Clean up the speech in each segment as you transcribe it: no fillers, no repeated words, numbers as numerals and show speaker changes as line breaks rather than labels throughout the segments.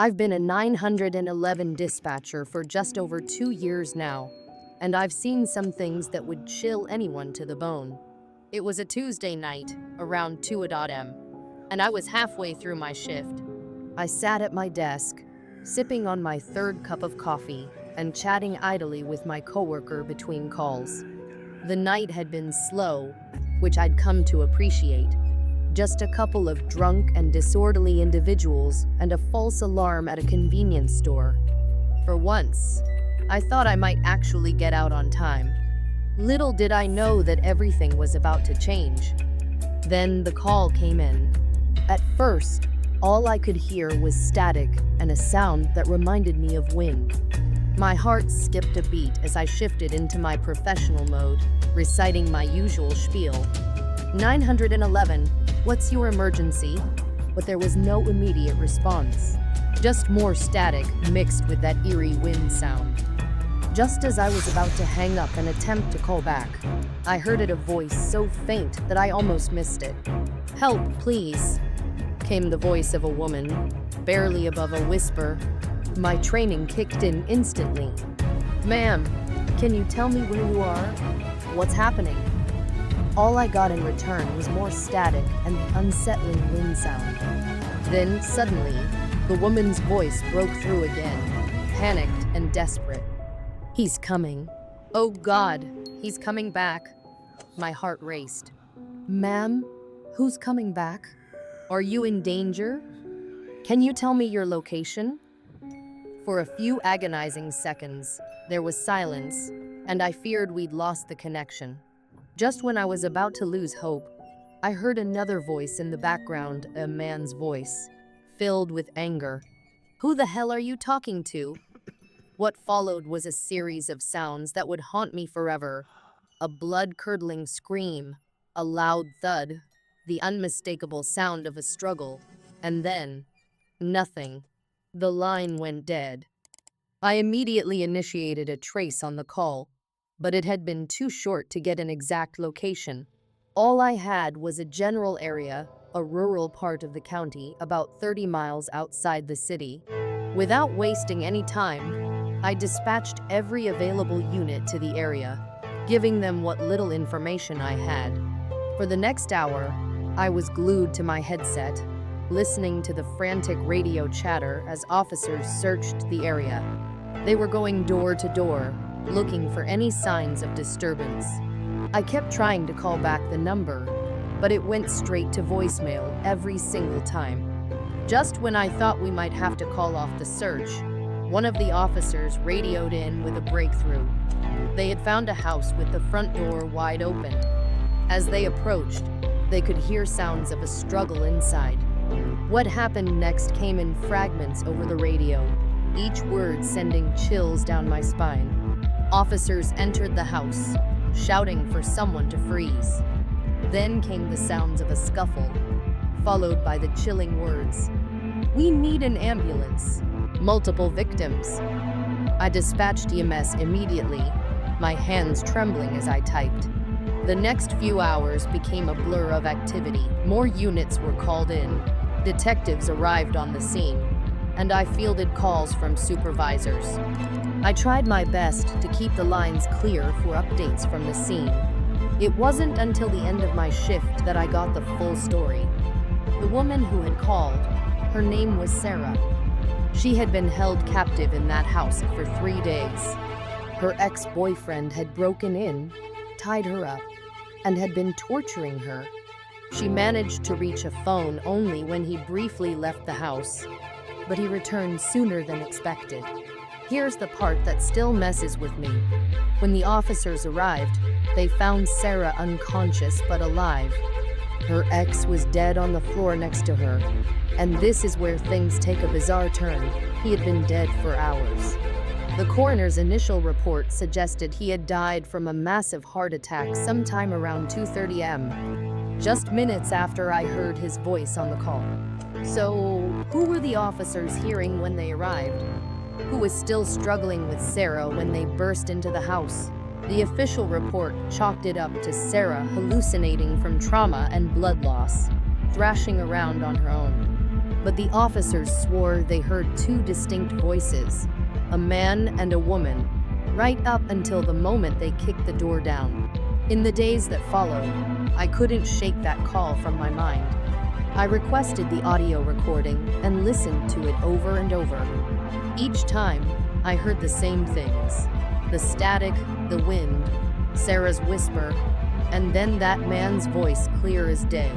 I've been a 911 dispatcher for just over 2 years now, and I've seen some things that would chill anyone to the bone. It was a Tuesday night, around 2 a.m., and I was halfway through my shift. I sat at my desk, sipping on my third cup of coffee and chatting idly with my coworker between calls. The night had been slow, which I'd come to appreciate. Just a couple of drunk and disorderly individuals and a false alarm at a convenience store. For once, I thought I might actually get out on time. Little did I know that everything was about to change. Then the call came in. At first, all I could hear was static and a sound that reminded me of wind. My heart skipped a beat as I shifted into my professional mode, reciting my usual spiel. 911, what's your emergency? But there was no immediate response. Just more static mixed with that eerie wind sound. Just as I was about to hang up and attempt to call back, I heard a voice so faint that I almost missed it. "Help, please," came the voice of a woman, barely above a whisper. My training kicked in instantly. "Ma'am, can you tell me where you are? What's happening?" All I got in return was more static and the unsettling wind sound. Then, suddenly, the woman's voice broke through again, panicked and desperate. "He's coming. Oh God, he's coming back." My heart raced. "Ma'am, who's coming back? Are you in danger? Can you tell me your location?" For a few agonizing seconds, there was silence, and I feared we'd lost the connection. Just when I was about to lose hope, I heard another voice in the background, a man's voice, filled with anger. "Who the hell are you talking to?" What followed was a series of sounds that would haunt me forever. A blood-curdling scream, a loud thud, the unmistakable sound of a struggle, and then, nothing. The line went dead. I immediately initiated a trace on the call, but it had been too short to get an exact location. All I had was a general area, a rural part of the county, about 30 miles outside the city. Without wasting any time, I dispatched every available unit to the area, giving them what little information I had. For the next hour, I was glued to my headset, listening to the frantic radio chatter as officers searched the area. They were going door to door, looking for any signs of disturbance. I kept trying to call back the number, but it went straight to voicemail every single time. Just when I thought we might have to call off the search, one of the officers radioed in with a breakthrough. They had found a house with the front door wide open. As they approached, they could hear sounds of a struggle inside. What happened next came in fragments over the radio, each word sending chills down my spine. Officers entered the house, shouting for someone to freeze. Then came the sounds of a scuffle, followed by the chilling words, "We need an ambulance. Multiple victims." I dispatched EMS immediately, my hands trembling as I typed. The next few hours became a blur of activity. More units were called in. Detectives arrived on the scene, and I fielded calls from supervisors. I tried my best to keep the lines clear for updates from the scene. It wasn't until the end of my shift that I got the full story. The woman who had called, her name was Sarah. She had been held captive in that house for 3 days. Her ex-boyfriend had broken in, tied her up, and had been torturing her. She managed to reach a phone only when he briefly left the house, but he returned sooner than expected. Here's the part that still messes with me. When the officers arrived, they found Sarah unconscious but alive. Her ex was dead on the floor next to her, and this is where things take a bizarre turn. He had been dead for hours. The coroner's initial report suggested he had died from a massive heart attack sometime around 2:30 a.m., just minutes after I heard his voice on the call. So, who were the officers hearing when they arrived? Who was still struggling with Sarah when they burst into the house? The official report chalked it up to Sarah hallucinating from trauma and blood loss, thrashing around on her own. but the officers swore they heard two distinct voices, a man and a woman, right up until the moment they kicked the door down. In the days that followed, I couldn't shake that call from my mind. I requested the audio recording and listened to it over and over. Each time, I heard the same things: the static, the wind, Sarah's whisper, and then that man's voice clear as day.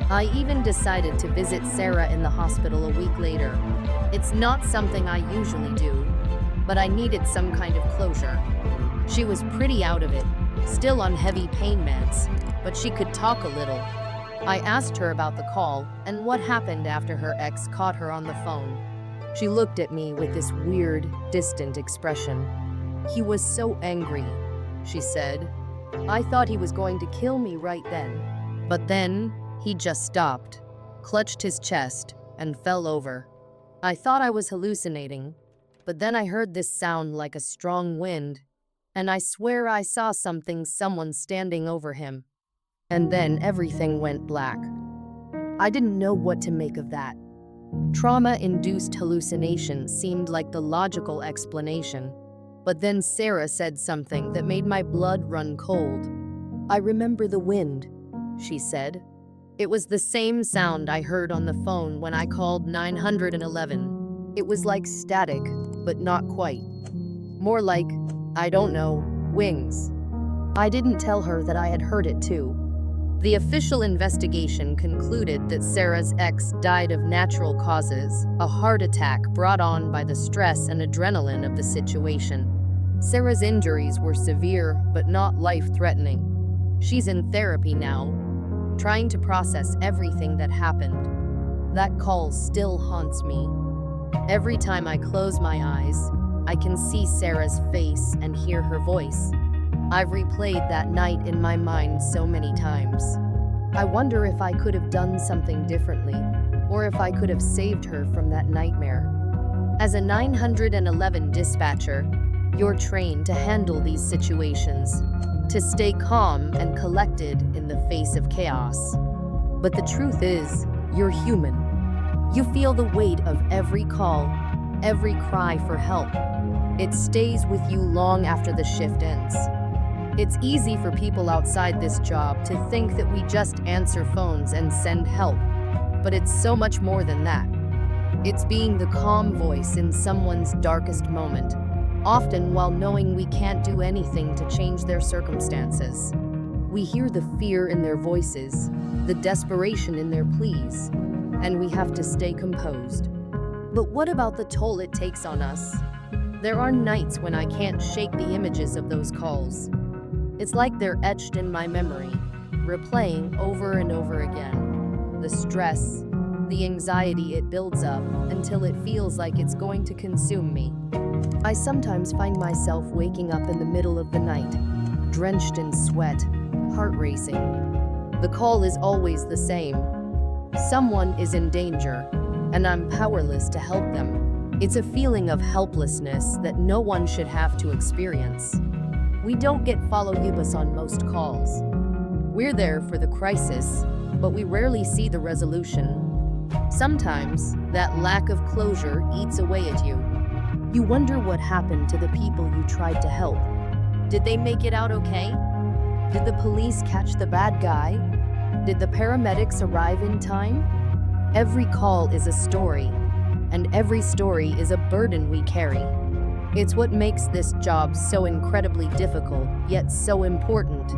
I even decided to visit Sarah in the hospital a week later. It's not something I usually do, but I needed some kind of closure. She was pretty out of it, still on heavy pain meds, but she could talk a little. I asked her about the call and what happened after her ex caught her on the phone. She looked at me with this weird, distant expression. "He was so angry," she said. "I thought he was going to kill me right then." But then, he just stopped, clutched his chest, and fell over. I thought I was hallucinating, but then I heard this sound like a strong wind, and I swear I saw someone standing over him. And then everything went black. I didn't know what to make of that. Trauma-induced hallucination seemed like the logical explanation, but then Sarah said something that made my blood run cold. "I remember the wind," she said. It was the same sound I heard on the phone when I called 911. It was like static, but not quite. More like, I don't know, wings. I didn't tell her that I had heard it too. The official investigation concluded that Sarah's ex died of natural causes, a heart attack brought on by the stress and adrenaline of the situation. Sarah's injuries were severe, but not life-threatening. She's in therapy now, trying to process everything that happened. That call still haunts me. Every time I close my eyes, I can see Sarah's face and hear her voice. I've replayed that night in my mind so many times. I wonder if I could have done something differently, or if I could have saved her from that nightmare. As a 911 dispatcher, you're trained to handle these situations, to stay calm and collected in the face of chaos. But the truth is, you're human. You feel the weight of every call, every cry for help. It stays with you long after the shift ends. It's easy for people outside this job to think that we just answer phones and send help, but it's so much more than that. It's being the calm voice in someone's darkest moment, often while knowing we can't do anything to change their circumstances. We hear the fear in their voices, the desperation in their pleas, and we have to stay composed. But what about the toll it takes on us? There are nights when I can't shake the images of those calls. It's like they're etched in my memory, replaying over and over again. The stress, the anxiety it builds up until it feels like it's going to consume me. I sometimes find myself waking up in the middle of the night, drenched in sweat, heart racing. The call is always the same. Someone is in danger, and I'm powerless to help them. It's a feeling of helplessness that no one should have to experience. We don't get follow-ups on most calls. We're there for the crisis, but we rarely see the resolution. Sometimes, that lack of closure eats away at you. You wonder what happened to the people you tried to help. Did they make it out okay? Did the police catch the bad guy? Did the paramedics arrive in time? Every call is a story, and every story is a burden we carry. It's what makes this job so incredibly difficult, yet so important.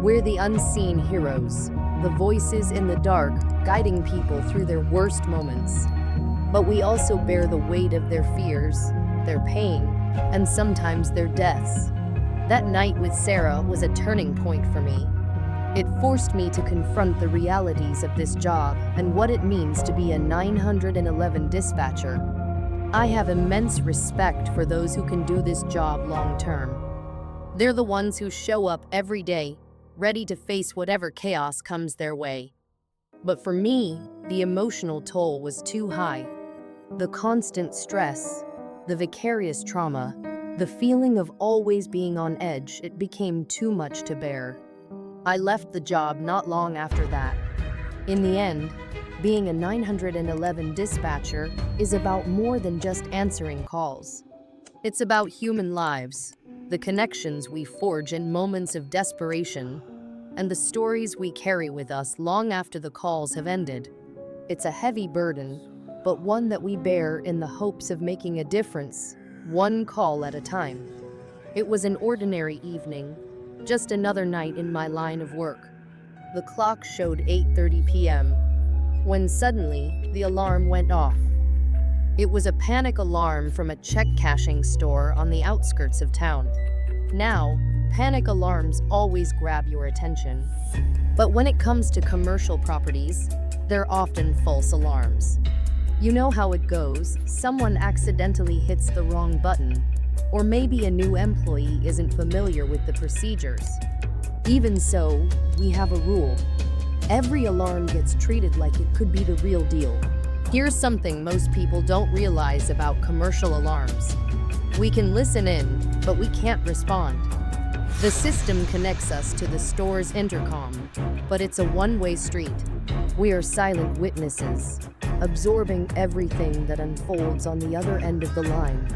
We're the unseen heroes, the voices in the dark, guiding people through their worst moments. But we also bear the weight of their fears, their pain, and sometimes their deaths. That night with Sarah was a turning point for me. It forced me to confront the realities of this job and what it means to be a 911 dispatcher. I have immense respect for those who can do this job long term. They're the ones who show up every day, ready to face whatever chaos comes their way. But for me, the emotional toll was too high. The constant stress, the vicarious trauma, the feeling of always being on edge, it became too much to bear. I left the job not long after that. In the end, Being a 911 dispatcher is about more than just answering calls. It's about human lives, the connections we forge in moments of desperation, and the stories we carry with us long after the calls have ended. It's a heavy burden, but one that we bear in the hopes of making a difference, one call at a time. It was an ordinary evening, just another night in my line of work. The clock showed 8:30 p.m. when suddenly the alarm went off. It was a panic alarm from a check cashing store on the outskirts of town. Now, panic alarms always grab your attention. But when it comes to commercial properties, they're often false alarms. You know how it goes, someone accidentally hits the wrong button, or maybe a new employee isn't familiar with the procedures. Even so, we have a rule. Every alarm gets treated like it could be the real deal. Here's something most people don't realize about commercial alarms. We can listen in, but we can't respond. The system connects us to the store's intercom, but it's a one-way street. We are silent witnesses, absorbing everything that unfolds on the other end of the line.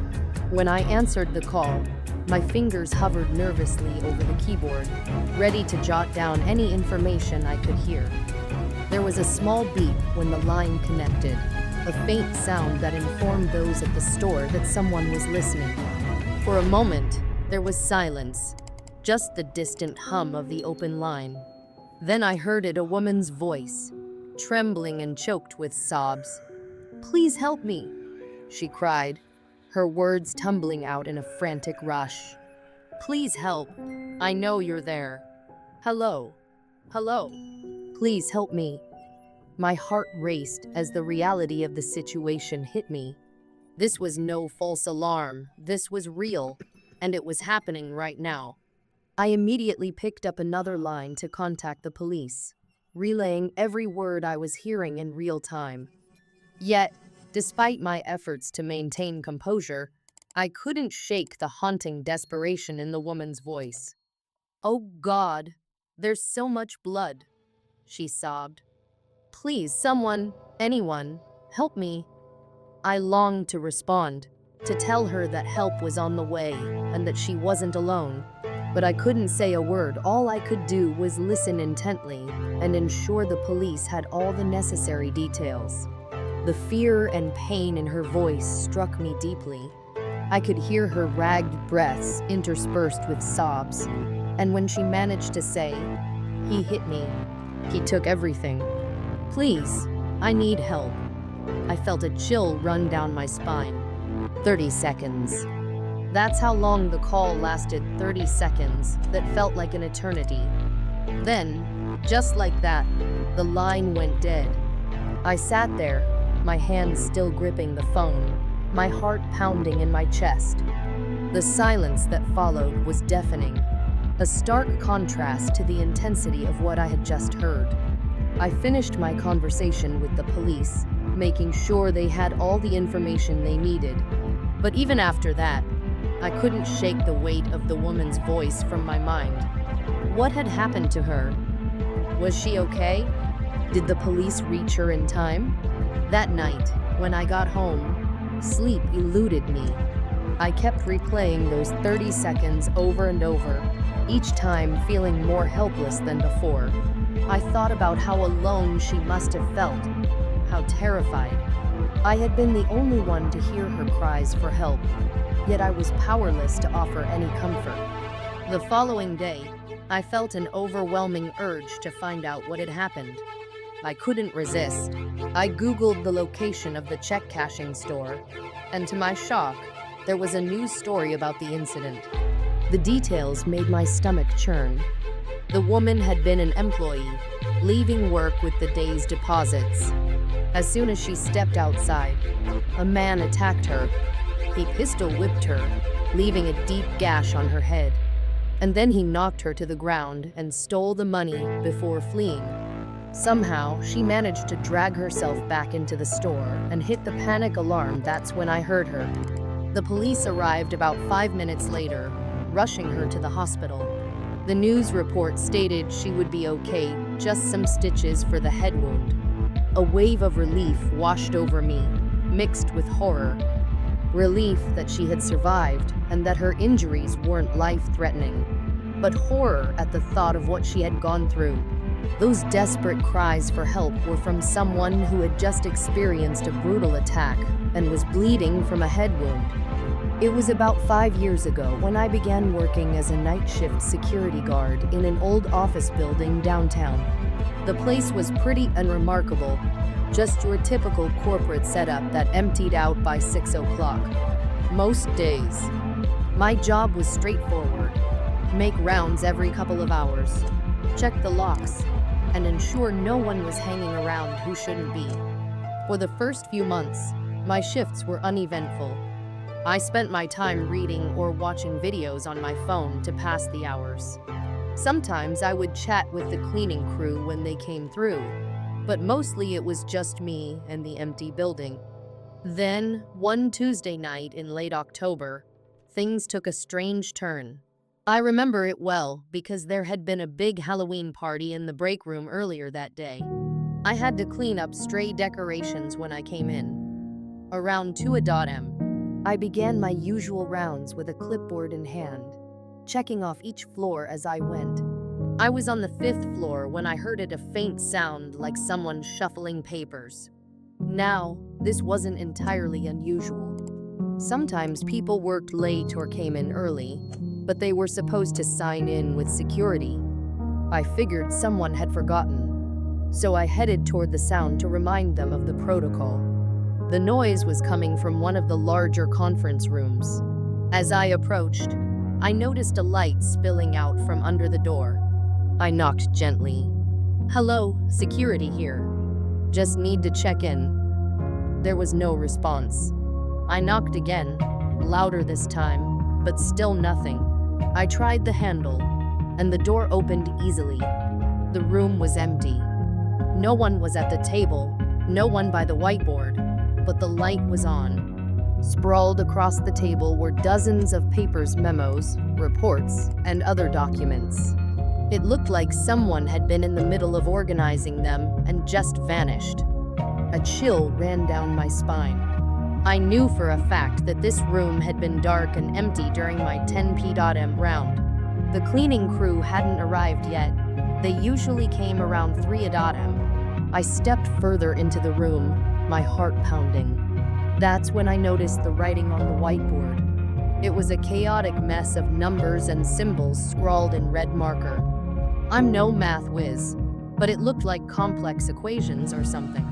When I answered the call, my fingers hovered nervously over the keyboard, ready to jot down any information I could hear. There was a small beep when the line connected, a faint sound that informed those at the store that someone was listening. For a moment, there was silence, just the distant hum of the open line. Then I heard it, a woman's voice, trembling and choked with sobs. "Please help me," she cried, her words tumbling out in a frantic rush. "Please help. I know you're there. Hello. Hello. Please help me." My heart raced as the reality of the situation hit me. This was no false alarm. This was real, and it was happening right now. I immediately picked up another line to contact the police, relaying every word I was hearing in real time. Yet, despite my efforts to maintain composure, I couldn't shake the haunting desperation in the woman's voice. "Oh God, there's so much blood," she sobbed. "Please, someone, anyone, help me." I longed to respond, to tell her that help was on the way and that she wasn't alone. But I couldn't say a word. All I could do was listen intently and ensure the police had all the necessary details. The fear and pain in her voice struck me deeply. I could hear her ragged breaths interspersed with sobs. And when she managed to say, "He hit me. He took everything. Please, I need help," I felt a chill run down my spine. 30 seconds. That's how long the call lasted, 30 seconds that felt like an eternity. Then, just like that, the line went dead. I sat there, my hands still gripping the phone, my heart pounding in my chest. The silence that followed was deafening, a stark contrast to the intensity of what I had just heard. I finished my conversation with the police, making sure they had all the information they needed. But even after that, I couldn't shake the weight of the woman's voice from my mind. What had happened to her? Was she okay? Did the police reach her in time? That night, when I got home, sleep eluded me. I kept replaying those 30 seconds over and over, each time feeling more helpless than before. I thought about how alone she must have felt, how terrified. I had been the only one to hear her cries for help, yet I was powerless to offer any comfort. The following day, I felt an overwhelming urge to find out what had happened. I couldn't resist. I Googled the location of the check cashing store, and to my shock, there was a news story about the incident. The details made my stomach churn. The woman had been an employee, leaving work with the day's deposits. As soon as she stepped outside, a man attacked her. He pistol whipped her, leaving a deep gash on her head. And then he knocked her to the ground and stole the money before fleeing. Somehow, she managed to drag herself back into the store and hit the panic alarm. That's when I heard her. The police arrived about 5 minutes later, rushing her to the hospital. The news report stated she would be okay, just some stitches for the head wound. A wave of relief washed over me, mixed with horror. Relief that she had survived and that her injuries weren't life-threatening, but horror at the thought of what she had gone through. Those desperate cries for help were from someone who had just experienced a brutal attack and was bleeding from a head wound. It was about 5 years ago when I began working as a night shift security guard in an old office building downtown. The place was pretty unremarkable, just your typical corporate setup that emptied out by 6 o'clock. Most days, my job was straightforward. Make rounds every couple of hours, check the locks, and ensure no one was hanging around who shouldn't be. For the first few months, my shifts were uneventful. I spent my time reading or watching videos on my phone to pass the hours. Sometimes I would chat with the cleaning crew when they came through, but mostly it was just me and the empty building. Then, one Tuesday night in late October, things took a strange turn. I remember it well because there had been a big Halloween party in the break room earlier that day. I had to clean up stray decorations when I came in. Around 2 a.m., I began my usual rounds with a clipboard in hand, checking off each floor as I went. I was on the 5th floor when I heard a faint sound like someone shuffling papers. Now, this wasn't entirely unusual. Sometimes people worked late or came in early, but they were supposed to sign in with security. I figured someone had forgotten, so I headed toward the sound to remind them of the protocol. The noise was coming from one of the larger conference rooms. As I approached, I noticed a light spilling out from under the door. I knocked gently. "Hello, security here. Just need to check in." There was no response. I knocked again, louder this time, but still nothing. I tried the handle, and the door opened easily. The room was empty. No one was at the table, no one by the whiteboard, but the light was on. Sprawled across the table were dozens of papers, memos, reports, and other documents. It looked like someone had been in the middle of organizing them and just vanished. A chill ran down my spine. I knew for a fact that this room had been dark and empty during my 10 p.m. round. The cleaning crew hadn't arrived yet. They usually came around 3 a.m. I stepped further into the room, my heart pounding. That's when I noticed the writing on the whiteboard. It was a chaotic mess of numbers and symbols scrawled in red marker. I'm no math whiz, but it looked like complex equations or something.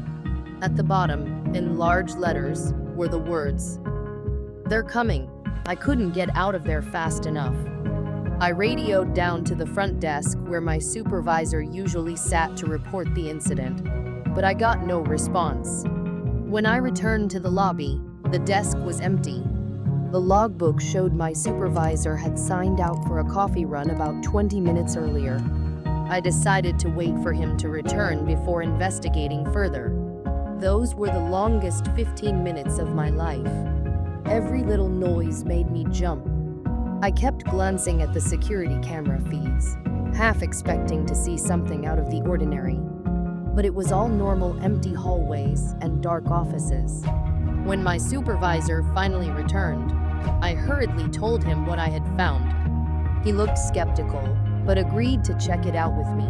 At the bottom, in large letters, were the words, "They're coming." I couldn't get out of there fast enough. I radioed down to the front desk where my supervisor usually sat to report the incident, but I got no response. When I returned to the lobby, the desk was empty. The logbook showed my supervisor had signed out for a coffee run about 20 minutes earlier. I decided to wait for him to return before investigating further. Those were the longest 15 minutes of my life. Every little noise made me jump. I kept glancing at the security camera feeds, half expecting to see something out of the ordinary. But it was all normal empty hallways and dark offices. When my supervisor finally returned, I hurriedly told him what I had found. He looked skeptical, but agreed to check it out with me.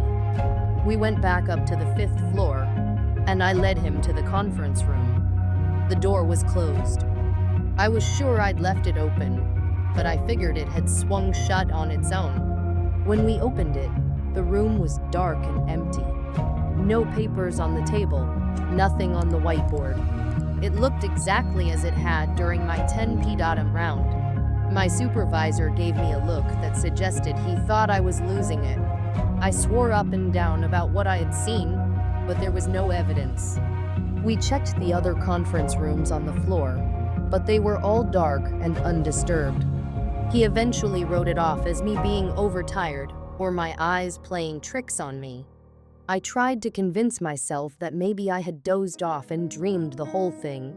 We went back up to the 5th floor, and I led him to the conference room. The door was closed. I was sure I'd left it open, but I figured it had swung shut on its own. When we opened it, the room was dark and empty. No papers on the table, nothing on the whiteboard. It looked exactly as it had during my 10 p.m. round. My supervisor gave me a look that suggested he thought I was losing it. I swore up and down about what I had seen, but there was no evidence. We checked the other conference rooms on the floor, but they were all dark and undisturbed. He eventually wrote it off as me being overtired or my eyes playing tricks on me. I tried to convince myself that maybe I had dozed off and dreamed the whole thing,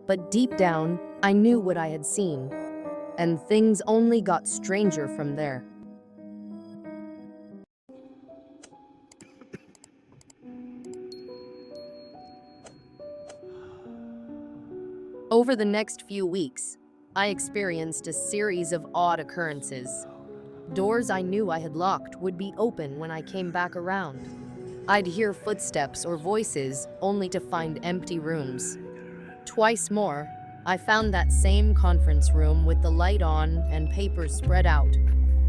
but deep down, I knew what I had seen, and things only got stranger from there. Over the next few weeks, I experienced a series of odd occurrences. Doors I knew I had locked would be open when I came back around. I'd hear footsteps or voices only to find empty rooms. Twice more, I found that same conference room with the light on and papers spread out,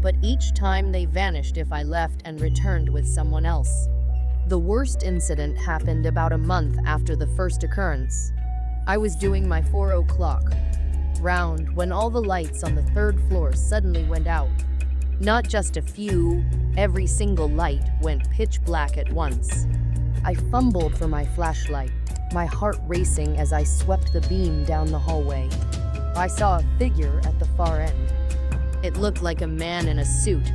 but each time they vanished if I left and returned with someone else. The worst incident happened about a month after the first occurrence. I was doing my 4 o'clock round when all the lights on the third floor suddenly went out. Not just a few, every single light went pitch black at once. I fumbled for my flashlight, my heart racing as I swept the beam down the hallway. I saw a figure at the far end. It looked like a man in a suit,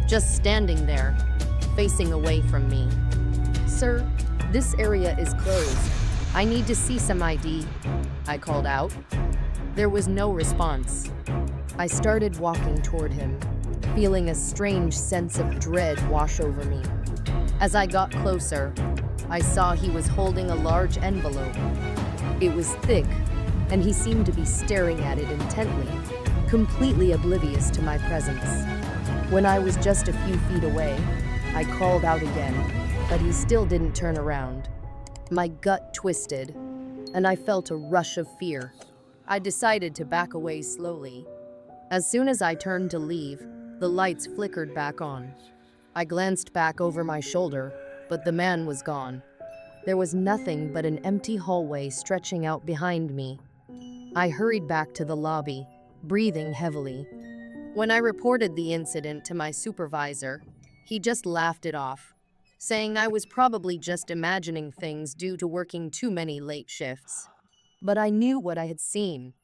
just standing there, facing away from me. "Sir, this area is closed. I need to see some ID," I called out. There was no response. I started walking toward him, feeling a strange sense of dread wash over me. As I got closer, I saw he was holding a large envelope. It was thick, and he seemed to be staring at it intently, completely oblivious to my presence. When I was just a few feet away, I called out again, but he still didn't turn around. My gut twisted, and I felt a rush of fear. I decided to back away slowly. As soon as I turned to leave, the lights flickered back on. I glanced back over my shoulder, but the man was gone. There was nothing but an empty hallway stretching out behind me. I hurried back to the lobby, breathing heavily. When I reported the incident to my supervisor, he just laughed it off, saying I was probably just imagining things due to working too many late shifts. But I knew what I had seen,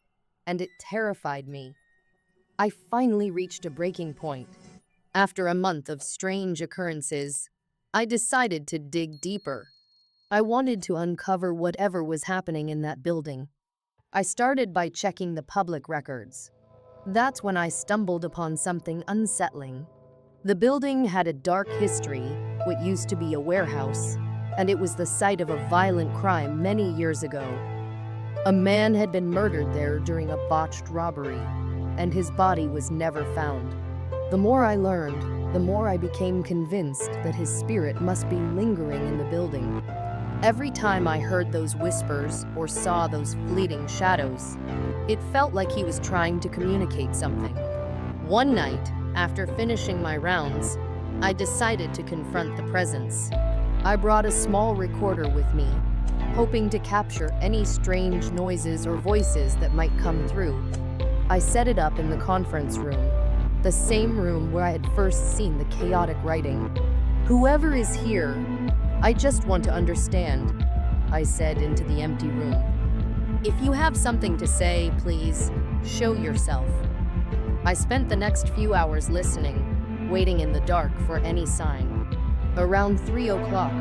and it terrified me. I finally reached a breaking point. After a month of strange occurrences, I decided to dig deeper. I wanted to uncover whatever was happening in that building. I started by checking the public records. That's when I stumbled upon something unsettling. The building had a dark history, what used to be a warehouse, and it was the site of a violent crime many years ago. A man had been murdered there during a botched robbery, and his body was never found. The more I learned, the more I became convinced that his spirit must be lingering in the building. Every time I heard those whispers or saw those fleeting shadows, it felt like he was trying to communicate something. One night, after finishing my rounds, I decided to confront the presence. I brought a small recorder with me, hoping to capture any strange noises or voices that might come through. I set it up in the conference room, the same room where I had first seen the chaotic writing. "Whoever is here, I just want to understand," I said into the empty room. "If you have something to say, please, show yourself." I spent the next few hours listening, waiting in the dark for any sign. Around 3 o'clock,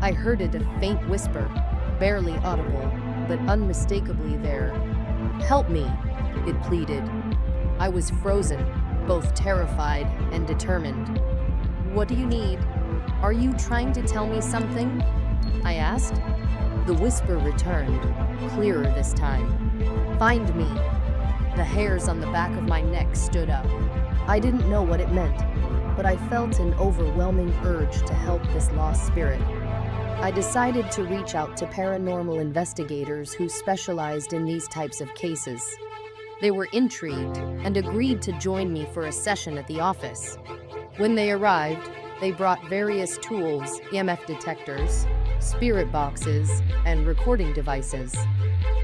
I heard a faint whisper, barely audible, but unmistakably there. "Help me," it pleaded. I was frozen, both terrified and determined. "What do you need? Are you trying to tell me something?" I asked. The whisper returned, clearer this time. "Find me." The hairs on the back of my neck stood up. I didn't know what it meant, but I felt an overwhelming urge to help this lost spirit. I decided to reach out to paranormal investigators who specialized in these types of cases. They were intrigued and agreed to join me for a session at the office. When they arrived, they brought various tools, EMF detectors, spirit boxes, and recording devices.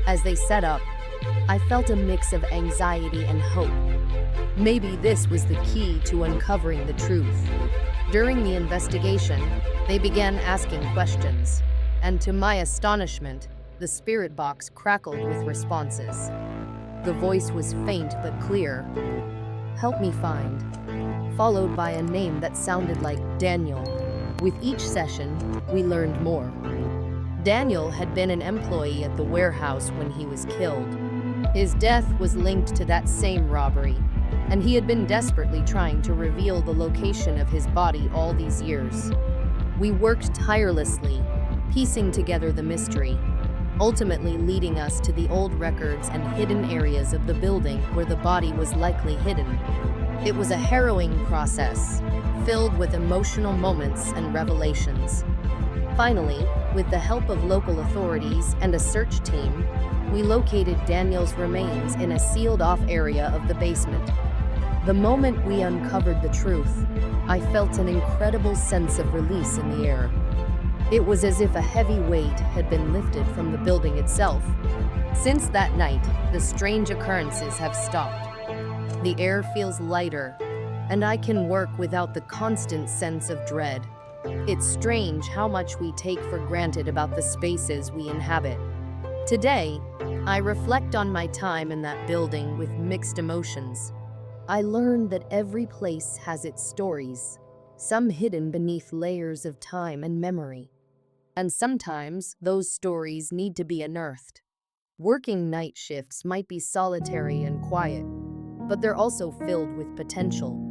As they set up, I felt a mix of anxiety and hope. Maybe this was the key to uncovering the truth. During the investigation, they began asking questions, and to my astonishment, the spirit box crackled with responses. The voice was faint but clear. "Help me find," followed by a name that sounded like Daniel. With each session, we learned more. Daniel had been an employee at the warehouse when he was killed. His death was linked to that same robbery, and he had been desperately trying to reveal the location of his body all these years. We worked tirelessly, piecing together the mystery. ultimately leading us to the old records and hidden areas of the building where the body was likely hidden. It was a harrowing process, filled with emotional moments and revelations. Finally, with the help of local authorities and a search team, we located Daniel's remains in a sealed-off area of the basement. The moment we uncovered the truth, I felt an incredible sense of release in the air. It was as if a heavy weight had been lifted from the building itself. Since that night, the strange occurrences have stopped. The air feels lighter, and I can work without the constant sense of dread. It's strange how much we take for granted about the spaces we inhabit. Today, I reflect on my time in that building with mixed emotions. I learned that every place has its stories, some hidden beneath layers of time and memory. And sometimes those stories need to be unearthed. Working night shifts might be solitary and quiet, but they're also filled with potential.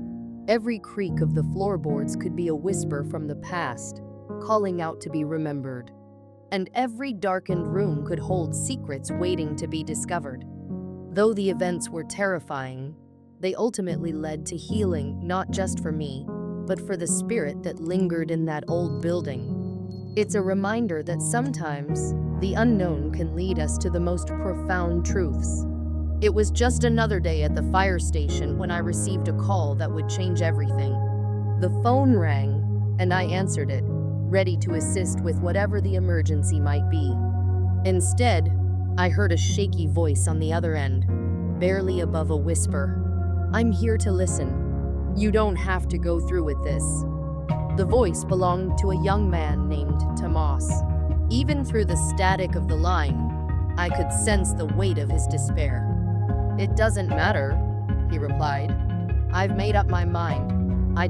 Every creak of the floorboards could be a whisper from the past, calling out to be remembered. And every darkened room could hold secrets waiting to be discovered. Though the events were terrifying, they ultimately led to healing, not just for me, but for the spirit that lingered in that old building. It's a reminder that sometimes the unknown can lead us to the most profound truths. It was just another day at the fire station when I received a call that would change everything. The phone rang, and I answered it, ready to assist with whatever the emergency might be. Instead, I heard a shaky voice on the other end, barely above a whisper. "I'm here to listen. You don't have to go through with this." The voice belonged to a young man named Tomas. Even through the static of the line, I could sense the weight of his despair. "It doesn't matter," he replied. "I've made up my mind. I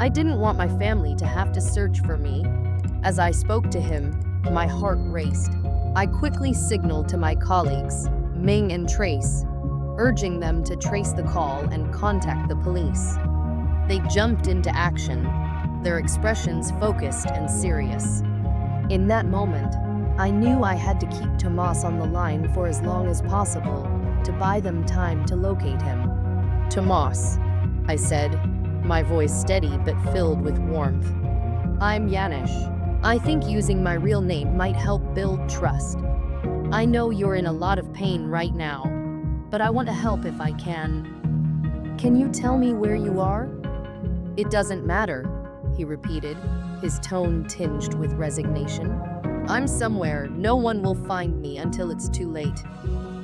didn't want my family to have to search for me." As I spoke to him, my heart raced. I quickly signaled to my colleagues, Ming and Trace, urging them to trace the call and contact the police. They jumped into action, their expressions focused and serious. In that moment, I knew I had to keep Tomas on the line for as long as possible to buy them time to locate him. "Tomas," I said, my voice steady but filled with warmth. "I'm Yanish. I think using my real name might help build trust. I know you're in a lot of pain right now, but I want to help if I can. Can you tell me where you are?" "It doesn't matter," he repeated, his tone tinged with resignation. "I'm somewhere no one will find me until it's too late."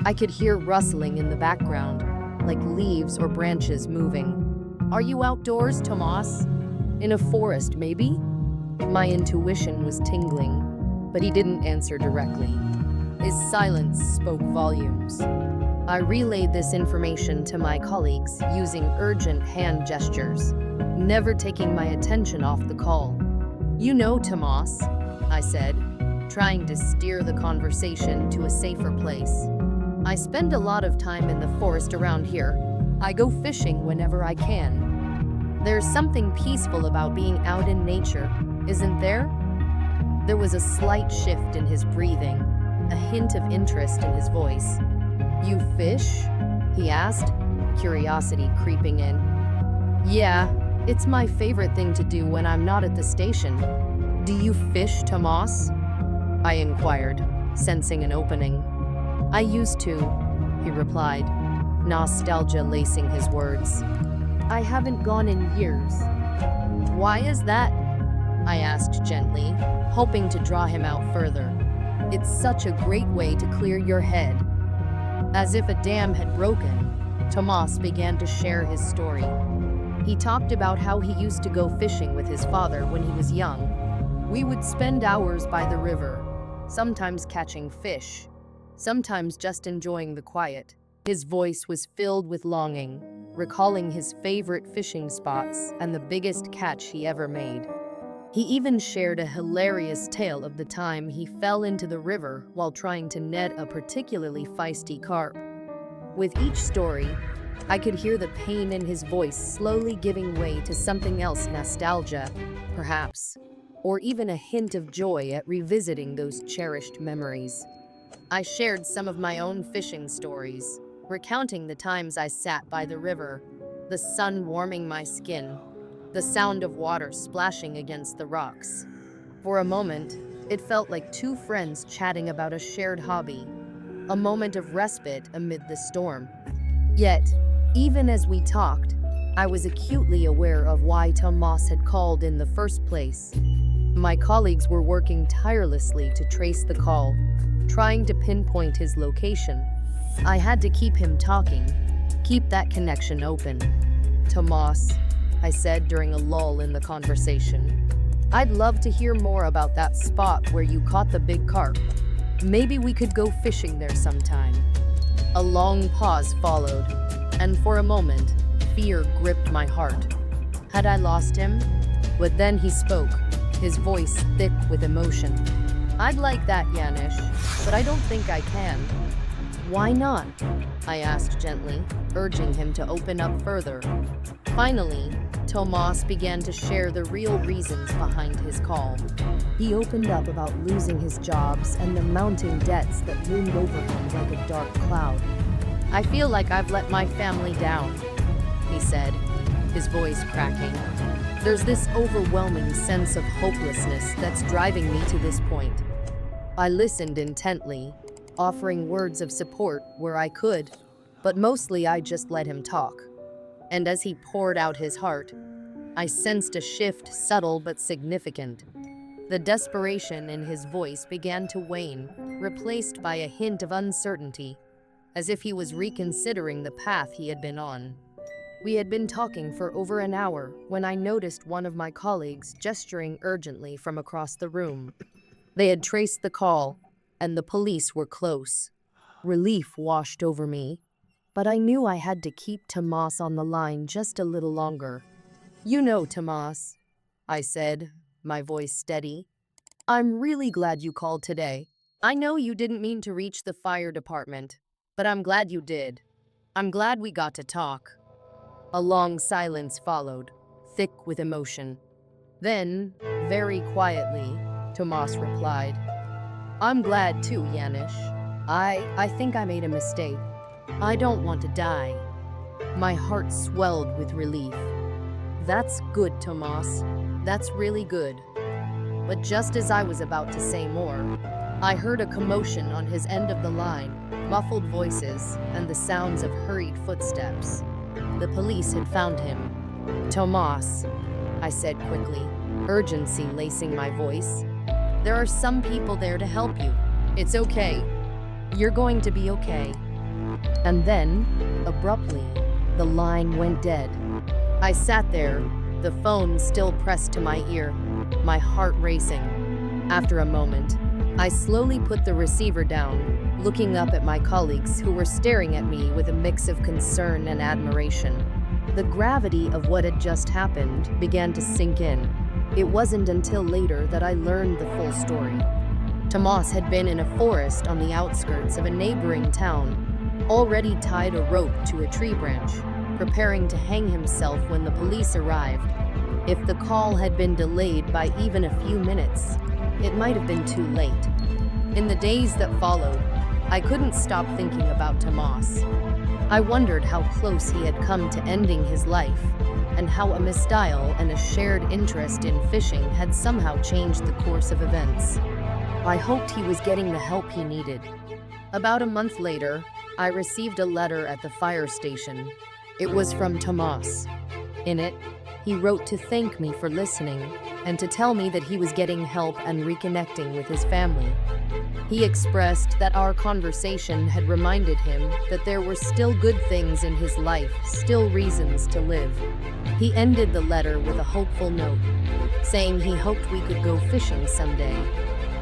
I could hear rustling in the background, like leaves or branches moving. "Are you outdoors, Tomas? In a forest, maybe?" My intuition was tingling, but he didn't answer directly. His silence spoke volumes. I relayed this information to my colleagues using urgent hand gestures, never taking my attention off the call. "You know, Tomas," I said, trying to steer the conversation to a safer place. "I spend a lot of time in the forest around here. I go fishing whenever I can. There's something peaceful about being out in nature, isn't there?" There was a slight shift in his breathing, a hint of interest in his voice. "You fish?" he asked, curiosity creeping in. "Yeah, it's my favorite thing to do when I'm not at the station." "Do you fish, Tomas?" I inquired, sensing an opening. "I used to," he replied, nostalgia lacing his words. "I haven't gone in years." "Why is that?" I asked gently, hoping to draw him out further. "It's such a great way to clear your head." As if a dam had broken, Tomas began to share his story. He talked about how he used to go fishing with his father when he was young. We would spend hours by the river, sometimes catching fish, sometimes just enjoying the quiet. His voice was filled with longing, recalling his favorite fishing spots and the biggest catch he ever made. He even shared a hilarious tale of the time he fell into the river while trying to net a particularly feisty carp. With each story, I could hear the pain in his voice slowly giving way to something else, nostalgia, perhaps, or even a hint of joy at revisiting those cherished memories. I shared some of my own fishing stories, recounting the times I sat by the river, the sun warming my skin, the sound of water splashing against the rocks. For a moment, it felt like two friends chatting about a shared hobby, a moment of respite amid the storm. Yet, even as we talked, I was acutely aware of why Tomas had called in the first place. My colleagues were working tirelessly to trace the call, trying to pinpoint his location. I had to keep him talking, keep that connection open. Tomas, I said during a lull in the conversation, I'd love to hear more about that spot where you caught the big carp. Maybe we could go fishing there sometime. A long pause followed, and for a moment, fear gripped my heart. Had I lost him? But then he spoke, his voice thick with emotion. I'd like that, Janusz, but I don't think I can. Why not? I asked gently, urging him to open up further. Finally, Tomas began to share the real reasons behind his call. He opened up about losing his jobs and the mounting debts that loomed over him like a dark cloud. I feel like I've let my family down, he said, his voice cracking. There's this overwhelming sense of hopelessness that's driving me to this point. I listened intently, offering words of support where I could, but mostly I just let him talk. And as he poured out his heart, I sensed a shift, subtle but significant. The desperation in his voice began to wane, replaced by a hint of uncertainty, as if he was reconsidering the path he had been on. We had been talking for over an hour when I noticed one of my colleagues gesturing urgently from across the room. They had traced the call, and the police were close. Relief washed over me, but I knew I had to keep Tomas on the line just a little longer. You know, Tomas, I said, my voice steady. I'm really glad you called today. I know you didn't mean to reach the fire department, but I'm glad you did. I'm glad we got to talk. A long silence followed, thick with emotion. Then, very quietly, Tomas replied, I'm glad too, Janusz. I think I made a mistake. I don't want to die. My heart swelled with relief. That's good, Tomas. That's really good. But just as I was about to say more, I heard a commotion on his end of the line, muffled voices, and the sounds of hurried footsteps. The police had found him. Tomas, I said quickly, urgency lacing my voice. There are some people there to help you. It's okay. You're going to be okay. And then, abruptly, the line went dead. I sat there, the phone still pressed to my ear, my heart racing. After a moment, I slowly put the receiver down, looking up at my colleagues who were staring at me with a mix of concern and admiration. The gravity of what had just happened began to sink in. It wasn't until later that I learned the full story. Tomas had been in a forest on the outskirts of a neighboring town, already tied a rope to a tree branch, preparing to hang himself when the police arrived. If the call had been delayed by even a few minutes, it might have been too late. In the days that followed, I couldn't stop thinking about Tomas. I wondered how close he had come to ending his life, and how a misdial and a shared interest in fishing had somehow changed the course of events. I hoped he was getting the help he needed. About a month later, I received a letter at the fire station. It was from Tomas. In it, he wrote to thank me for listening and to tell me that he was getting help and reconnecting with his family. He expressed that our conversation had reminded him that there were still good things in his life, still reasons to live. He ended the letter with a hopeful note, saying he hoped we could go fishing someday.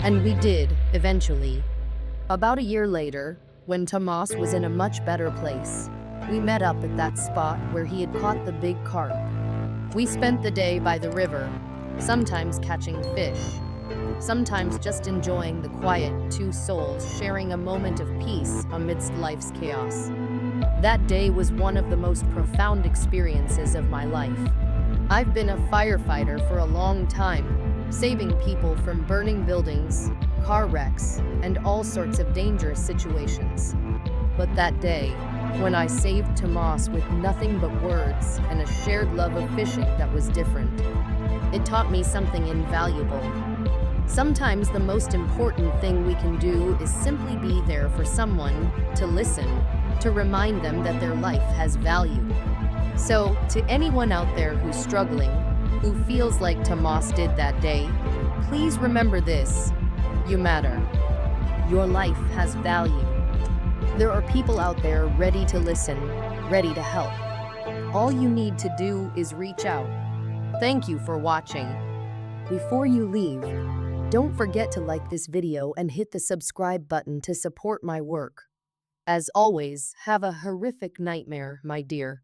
And we did, eventually. About a year later, when Tomas was in a much better place, we met up at that spot where he had caught the big carp. We spent the day by the river, sometimes catching fish, sometimes just enjoying the quiet, two souls sharing a moment of peace amidst life's chaos. That day was one of the most profound experiences of my life. I've been a firefighter for a long time, saving people from burning buildings, car wrecks, and all sorts of dangerous situations. But that day, when I saved Tomas with nothing but words and a shared love of fishing that was different, it taught me something invaluable. Sometimes the most important thing we can do is simply be there for someone, to listen, to remind them that their life has value. So, to anyone out there who's struggling, who feels like Tomas did that day, please remember this: you matter. Your life has value. There are people out there ready to listen, ready to help. All you need to do is reach out. Thank you for watching. Before you leave, don't forget to like this video and hit the subscribe button to support my work. As always, have a horrific nightmare, my dear.